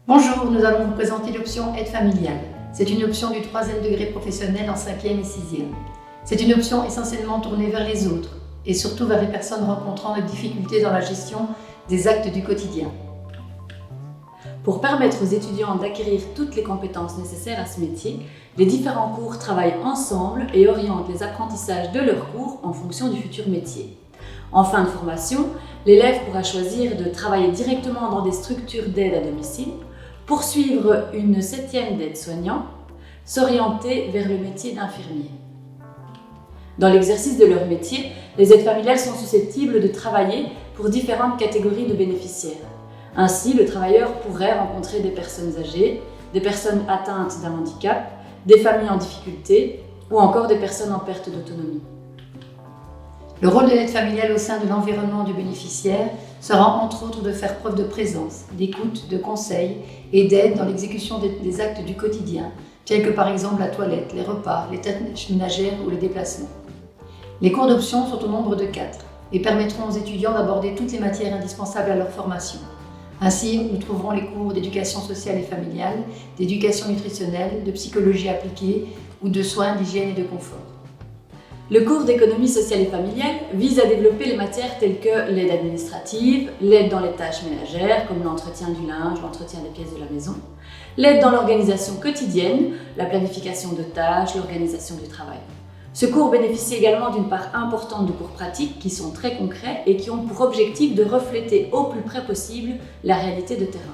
Bonjour, nous allons vous présenter l'option aide familiale. C'est une option du 3e degré professionnel en 5e et 6e. C'est une option essentiellement tournée vers les autres et surtout vers les personnes rencontrant des difficultés dans la gestion des actes du quotidien. Pour permettre aux étudiants d'acquérir toutes les compétences nécessaires à ce métier, les différents cours travaillent ensemble et orientent les apprentissages de leurs cours en fonction du futur métier. En fin de formation, l'élève pourra choisir de travailler directement dans des structures d'aide à domicile, poursuivre une 7e d'aide-soignant, s'orienter vers le métier d'infirmier. Dans l'exercice de leur métier, les aides familiales sont susceptibles de travailler pour différentes catégories de bénéficiaires. Ainsi, le travailleur pourrait rencontrer des personnes âgées, des personnes atteintes d'un handicap, des familles en difficulté ou encore des personnes en perte d'autonomie. Le rôle de l'aide familiale au sein de l'environnement du bénéficiaire sera entre autres de faire preuve de présence, d'écoute, de conseil et d'aide dans l'exécution des actes du quotidien, tels que par exemple la toilette, les repas, les tâches ménagères ou les déplacements. Les cours d'option sont au nombre de 4 et permettront aux étudiants d'aborder toutes les matières indispensables à leur formation. Ainsi, nous trouverons les cours d'éducation sociale et familiale, d'éducation nutritionnelle, de psychologie appliquée ou de soins, d'hygiène et de confort. Le cours d'économie sociale et familiale vise à développer les matières telles que l'aide administrative, l'aide dans les tâches ménagères comme l'entretien du linge, l'entretien des pièces de la maison, l'aide dans l'organisation quotidienne, la planification de tâches, l'organisation du travail. Ce cours bénéficie également d'une part importante de cours pratiques qui sont très concrets et qui ont pour objectif de refléter au plus près possible la réalité de terrain.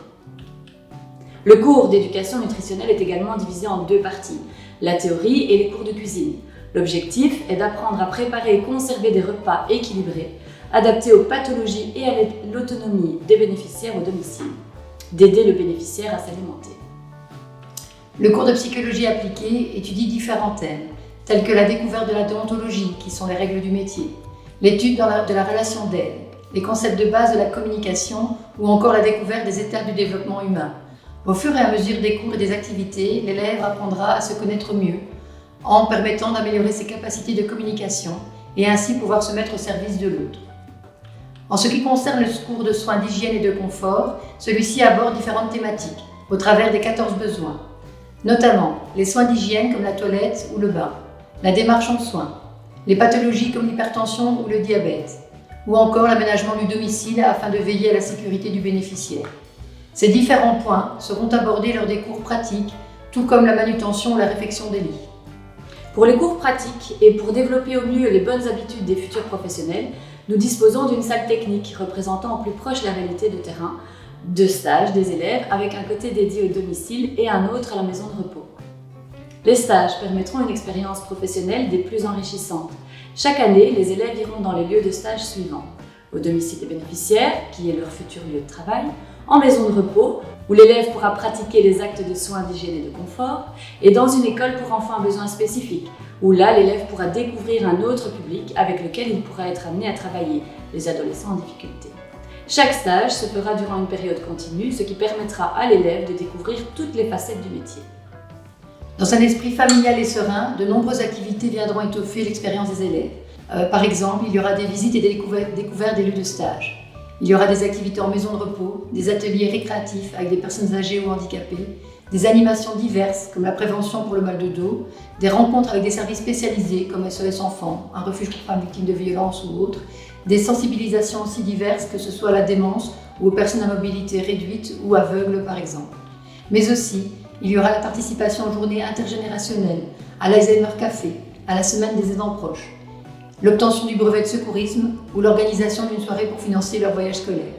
Le cours d'éducation nutritionnelle est également divisé en 2 parties, la théorie et les cours de cuisine. L'objectif est d'apprendre à préparer et conserver des repas équilibrés, adaptés aux pathologies et à l'autonomie des bénéficiaires au domicile, d'aider le bénéficiaire à s'alimenter. Le cours de psychologie appliquée étudie différents thèmes, tels que la découverte de la déontologie, qui sont les règles du métier, l'étude de la relation d'aide, les concepts de base de la communication ou encore la découverte des étapes du développement humain. Au fur et à mesure des cours et des activités, l'élève apprendra à se connaître mieux, en permettant d'améliorer ses capacités de communication et ainsi pouvoir se mettre au service de l'autre. En ce qui concerne le cours de soins d'hygiène et de confort, celui-ci aborde différentes thématiques au travers des 14 besoins, notamment les soins d'hygiène comme la toilette ou le bain, la démarche en soins, les pathologies comme l'hypertension ou le diabète, ou encore l'aménagement du domicile afin de veiller à la sécurité du bénéficiaire. Ces différents points seront abordés lors des cours pratiques, tout comme la manutention ou la réfection des lits. Pour les cours pratiques et pour développer au mieux les bonnes habitudes des futurs professionnels, nous disposons d'une salle technique représentant au plus proche la réalité de terrain, de stages des élèves avec un côté dédié au domicile et un autre à la maison de repos. Les stages permettront une expérience professionnelle des plus enrichissantes. Chaque année, les élèves iront dans les lieux de stage suivants: au domicile des bénéficiaires, qui est leur futur lieu de travail, en maison de repos, où l'élève pourra pratiquer les actes de soins d'hygiène et de confort, et dans une école pour enfants à besoins spécifiques, où là, l'élève pourra découvrir un autre public avec lequel il pourra être amené à travailler, les adolescents en difficulté. Chaque stage se fera durant une période continue, ce qui permettra à l'élève de découvrir toutes les facettes du métier. Dans un esprit familial et serein, de nombreuses activités viendront étoffer l'expérience des élèves. Par exemple, il y aura des visites et des découvertes des lieux de stage. Il y aura des activités en maison de repos, des ateliers récréatifs avec des personnes âgées ou handicapées, des animations diverses comme la prévention pour le mal de dos, des rencontres avec des services spécialisés comme SOS Enfants, un refuge pour femmes victimes de violences ou autres, des sensibilisations aussi diverses que ce soit à la démence ou aux personnes à mobilité réduite ou aveugles par exemple. Mais aussi, il y aura la participation aux journées intergénérationnelles, à l'Alzheimer Café, à la semaine des aidants proches, l'obtention du brevet de secourisme ou l'organisation d'une soirée pour financer leur voyage scolaire.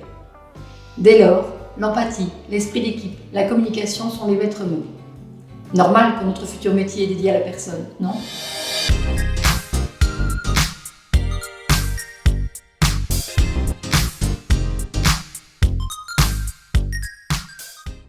Dès lors, l'empathie, l'esprit d'équipe, la communication sont les maîtres mots. Normal que notre futur métier est dédié à la personne, non ?